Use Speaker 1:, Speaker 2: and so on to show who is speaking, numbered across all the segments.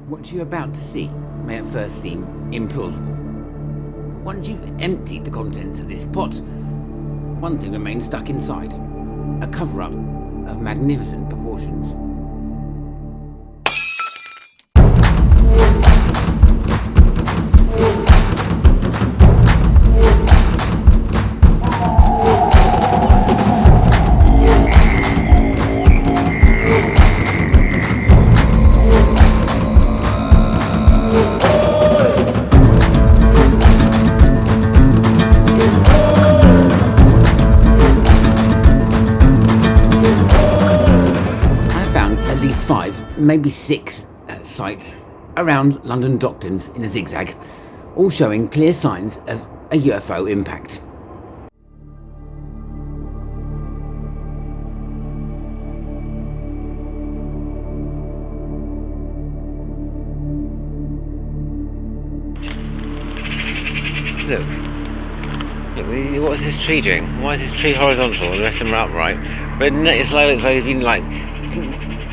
Speaker 1: What you're about to see may at first seem implausible. But once you've emptied the contents of this pot, one thing remains stuck inside. A cover-up of magnificent proportions. Maybe 6 sites around London Docklands in a zigzag, all showing clear signs of a UFO impact.
Speaker 2: Look, what's this tree doing? Why is this tree horizontal and the rest of them are upright? But it's like it's been like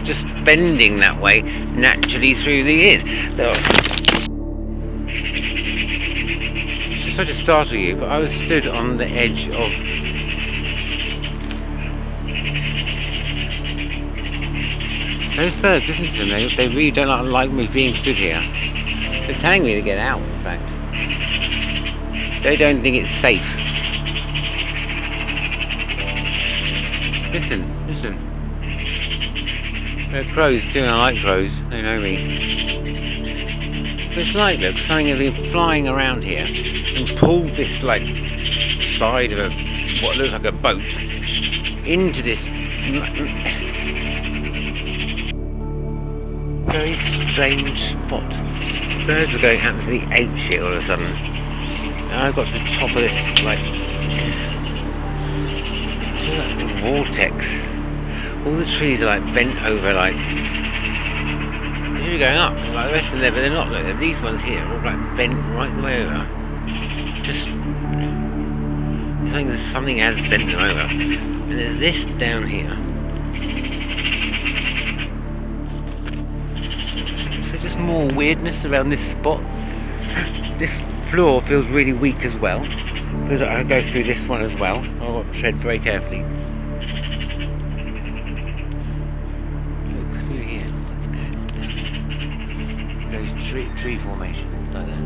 Speaker 2: just bending that way naturally through the years. Sorry to startle you, but I was stood on the edge of those birds. Listen to them. They really don't like me being stood here. They're telling me to get out. In fact, they don't think it's safe. Listen. They're crows too, and I like crows, they know me. But it's like, look, something has been flying around here and pulled this, like, side of what looks like a boat into this very strange spot. Birds are going absolutely apeshit all of a sudden. And I've got to the top of this, like vortex. All the trees are like bent over, like they're really going up, like the rest of them, but they're not. Look, these ones here are all like bent right the way over. Just something has bent them over. And there's this down here. So just more weirdness around this spot. This floor feels really weak as well, because I go through this one as well. I'll tread very carefully. Tree formations like that.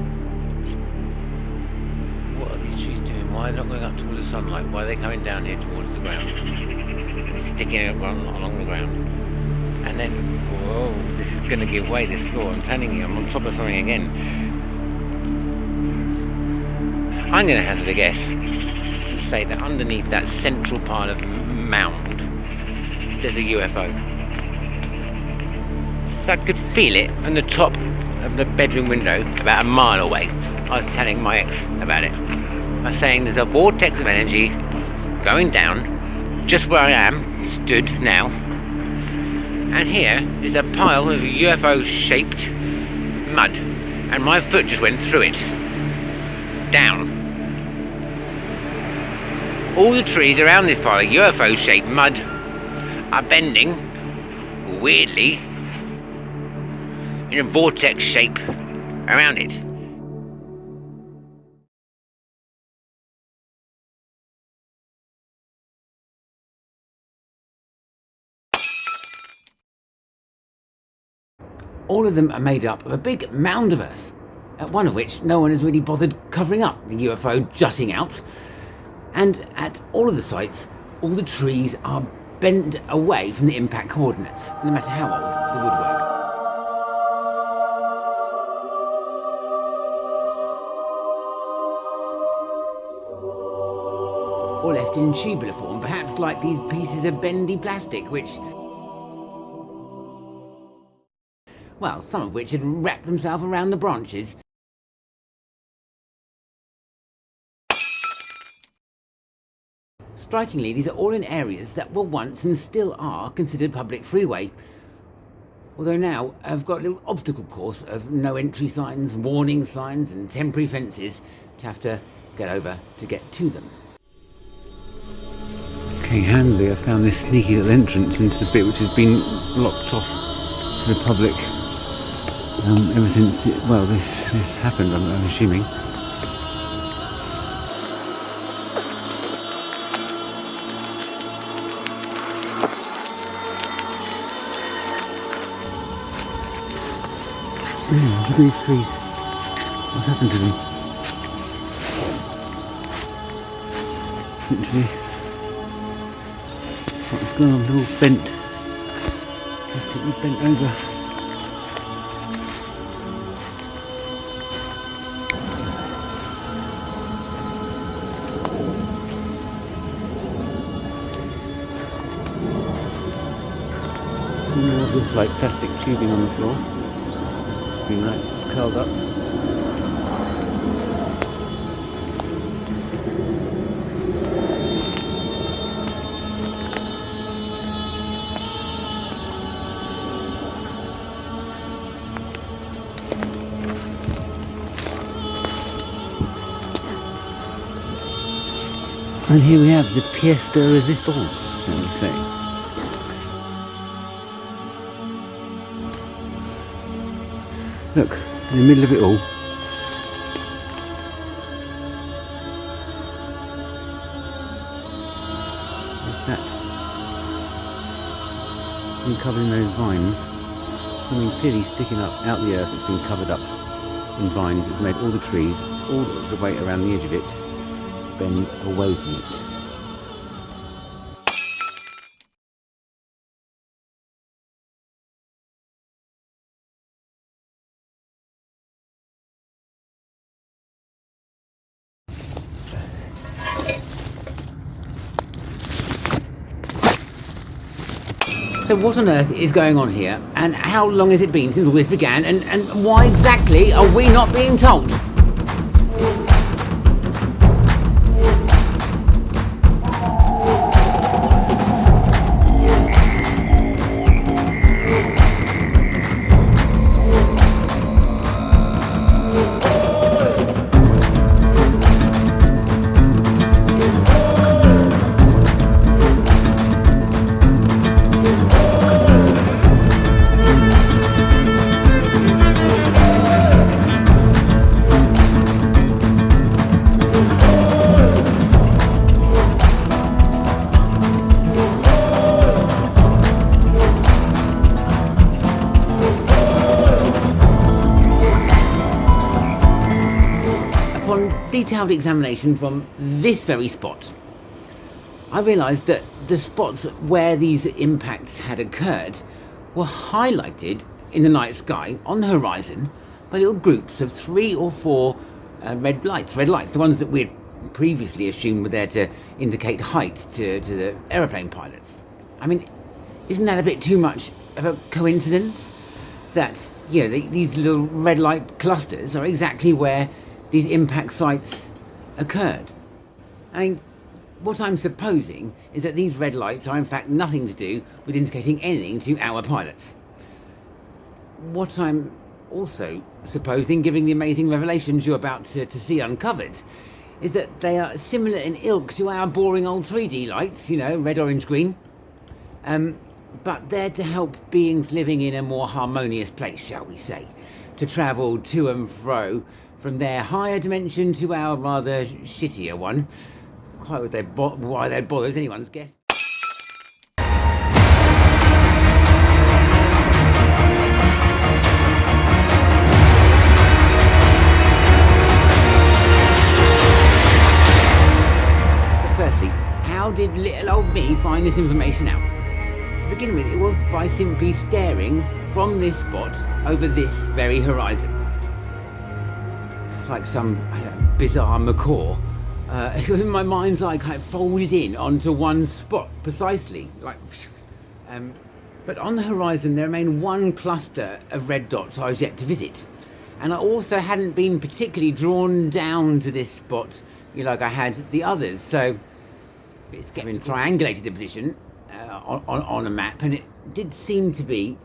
Speaker 2: What are these trees doing? Why are they not going up towards the sunlight? Why are they coming down here towards the ground? They're sticking along the ground. And then, whoa, this is going to give way, this floor. I'm telling you, I'm on top of something again. I'm going to hazard a guess and say that underneath that central part of mound, there's a UFO. So I could feel it on the top of the bedroom window about a mile away. I was telling my ex about it. I was saying there's a vortex of energy going down just where I am, stood now. And here is a pile of UFO-shaped mud. And my foot just went through it. Down. All the trees around this pile of UFO-shaped mud are bending, weirdly, in a vortex shape around it.
Speaker 1: All of them are made up of a big mound of earth, at one of which no one has really bothered covering up the UFO jutting out. And at all of the sites, all the trees are bent away from the impact coordinates, no matter how old the woodwork. Or left in tubular form, perhaps like these pieces of bendy plastic, which, well, some of which had wrapped themselves around the branches. Strikingly, these are all in areas that were once and still are considered public freeway, although now have got a little obstacle course of no entry signs, warning signs and temporary fences to have to get over to get to them.
Speaker 2: Okay, handily, I found this sneaky little entrance into the bit which has been blocked off to the public.
Speaker 1: ever since this happened. I'm assuming. Look at these trees. What's happened to them? Literally, what's going on? They're all bent. Completely bent over. And all this like plastic tubing on the floor. It's been like curled up. And here we have the pièce de résistance, shall we say. Look, in the middle of it all. What's that? Been covered in those vines. Something clearly sticking up out the earth. It's been covered up in vines. It's made all the trees, all the way around the edge of it, bend away from it. So what on earth is going on here, and how long has it been since all this began, and why exactly are we not being told? Upon detailed examination from this very spot, I realised that the spots where these impacts had occurred were highlighted in the night sky on the horizon by little groups of 3 or 4 red lights, the ones that we had previously assumed were there to indicate height to the aeroplane pilots. I mean, isn't that a bit too much of a coincidence? That, these little red light clusters are exactly where these impact sites occurred. I mean, what I'm supposing is that these red lights are in fact nothing to do with indicating anything to our pilots. What I'm also supposing, given the amazing revelations you're about to see uncovered, is that they are similar in ilk to our boring old 3D lights, red, orange, green, but they're to help beings living in a more harmonious place, shall we say, to travel to and fro from their higher dimension to our rather shittier one. Quite why they'd bother is anyone's guess. But firstly, how did little old me find this information out? To begin with, it was by simply staring from this spot over this very horizon. Like some bizarre macaw. In my mind's eye, kind of folded in onto one spot precisely. But on the horizon, there remained one cluster of red dots I was yet to visit, and I also hadn't been particularly drawn down to this spot, like I had the others. So it's triangulated the position on a map, and it did seem to be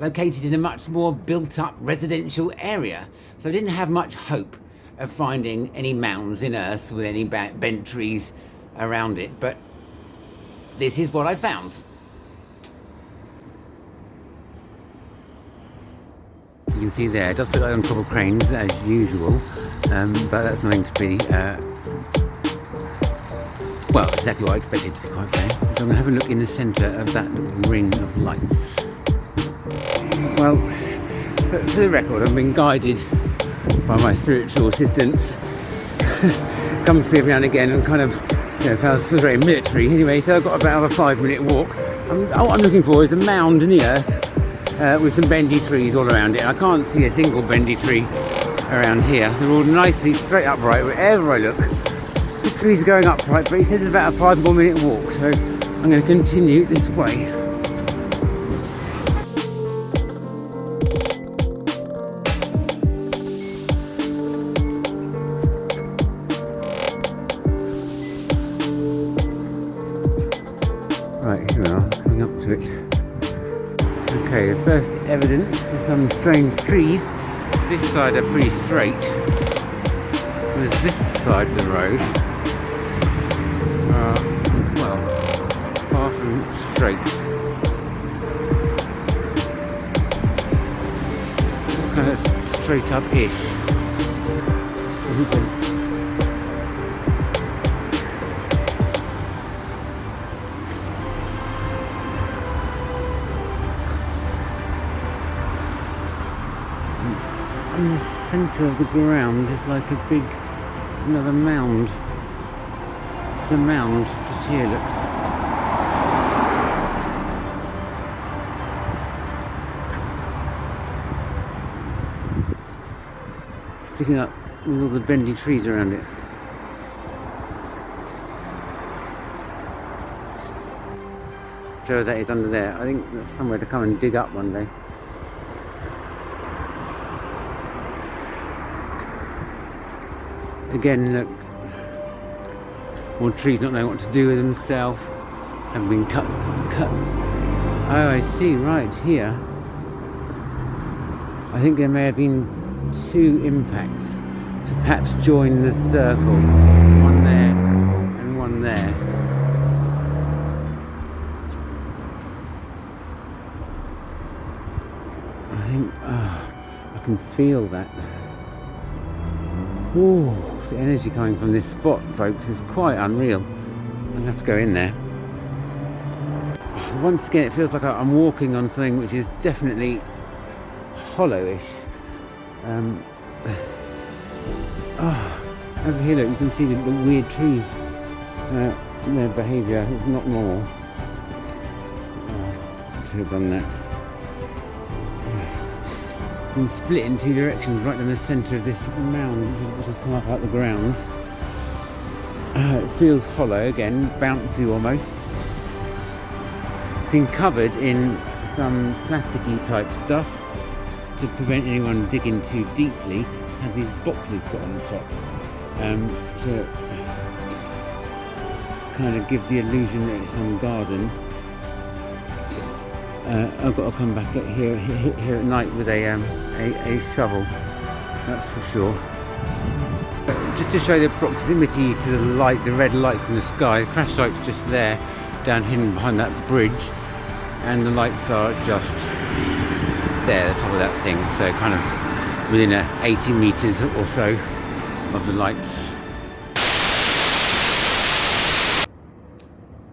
Speaker 1: located in a much more built-up residential area, so I didn't have much hope of finding any mounds in earth with any bent trees around it, but this is what I found. You can see there, it does look like on top of cranes as usual, but that's nothing to be, well, exactly what I expected, to be quite fair. So I'm going to have a look in the centre of that little ring of lights. Well, for the record, I've been guided by my spiritual assistants. Comes to me every now and again and kind of, feels very military. Anyway, so I've got about a 5-minute walk. What I'm looking for is a mound in the earth with some bendy trees all around it. I can't see a single bendy tree around here. They're all nicely straight upright wherever I look. The trees are going upright, but he says it's about a 5 more minute walk, so I'm going to continue this way. Right, here we are, coming up to it. Okay, the first evidence of some strange trees. This side are pretty straight. Whereas this side of the road are, well, far from straight. Kind of straight up-ish. In the centre of the ground is like a big, another mound. It's a mound just here, look. Sticking up with all the bendy trees around it. Sure that is under there. I think that's somewhere to come and dig up one day. Again, look, more trees not knowing what to do with themselves, have been cut. Oh, I see, right here. I think there may have been 2 impacts to perhaps join the circle. One there and one there. I think, I can feel that. Ooh, the energy coming from this spot, folks, is quite unreal. I'm going to have to go in there. Once again, it feels like I'm walking on something which is definitely hollowish. Over here, look, you can see the weird trees. Their behaviour is not normal. Should have done that. And split in 2 directions right in the centre of this mound which has come up out the ground. It feels hollow again, bouncy almost. Been covered in some plasticky type stuff to prevent anyone digging too deeply. Had these boxes put on the top to kind of give the illusion that it's some garden. I've got to come back here at night with a shovel, that's for sure. Just to show the proximity to the light, the red lights in the sky, the crash light's just there, down hidden behind that bridge, and the lights are just there, the top of that thing, so kind of within 80 metres or so of the lights.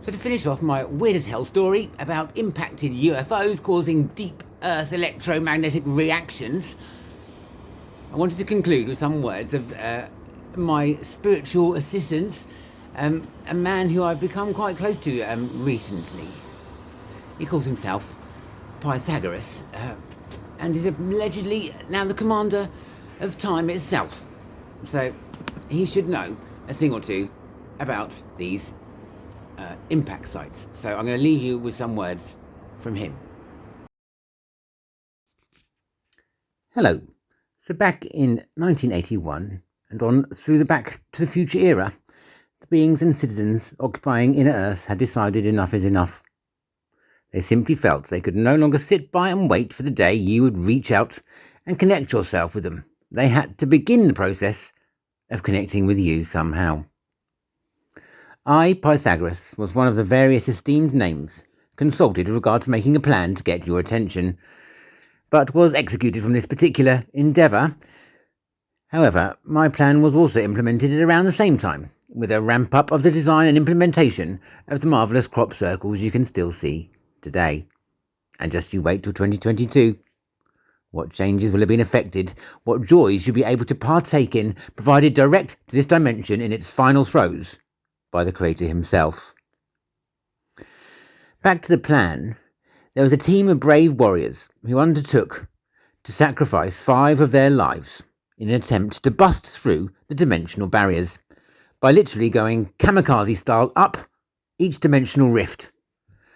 Speaker 1: So to finish off my weird as hell story about impacted UFOs causing deep Earth electromagnetic reactions, I wanted to conclude with some words of my spiritual assistant, a man who I've become quite close to recently. He calls himself Pythagoras, and is allegedly now the commander of time itself. So he should know a thing or two about these impact sites. So I'm going to leave you with some words from him. Hello. So back in 1981 and on through the Back to the Future era, the beings and citizens occupying inner Earth had decided enough is enough. They simply felt they could no longer sit by and wait for the day you would reach out and connect yourself with them. They had to begin the process of connecting with you somehow. I, Pythagoras, was one of the various esteemed names consulted with regard to making a plan to get your attention. but was executed from this particular endeavour. However, my plan was also implemented at around the same time, with a ramp-up of the design and implementation of the marvellous crop circles you can still see today. And just you wait till 2022. What changes will have been effected, what joys you'll be able to partake in, provided direct to this dimension in its final throes by the Creator himself. Back to the plan, there was a team of brave warriors who undertook to sacrifice 5 of their lives in an attempt to bust through the dimensional barriers by literally going kamikaze style up each dimensional rift,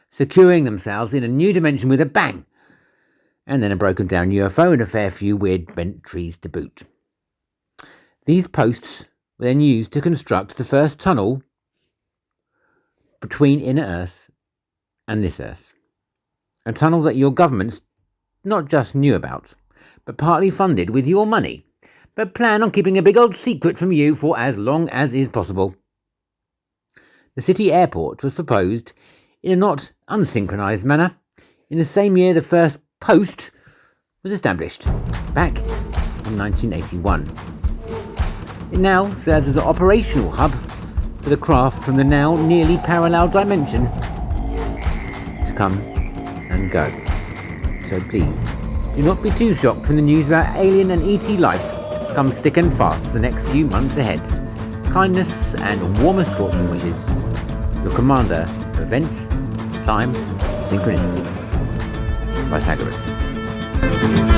Speaker 1: securing themselves in a new dimension with a bang, and then a broken down UFO and a fair few weird bent trees to boot. These posts were then used to construct the first tunnel between inner Earth and this Earth. A tunnel that your governments not just knew about, but partly funded with your money, but plan on keeping a big old secret from you for as long as is possible. The city airport was proposed in a not unsynchronised manner in the same year the first post was established, back in 1981. It now serves as an operational hub for the craft from the now nearly parallel dimension to come and go. So please, do not be too shocked when the news about alien and ET life comes thick and fast for the next few months ahead. Kindness and warmest thoughts and wishes. Your commander of events, time, synchronicity. Pythagoras.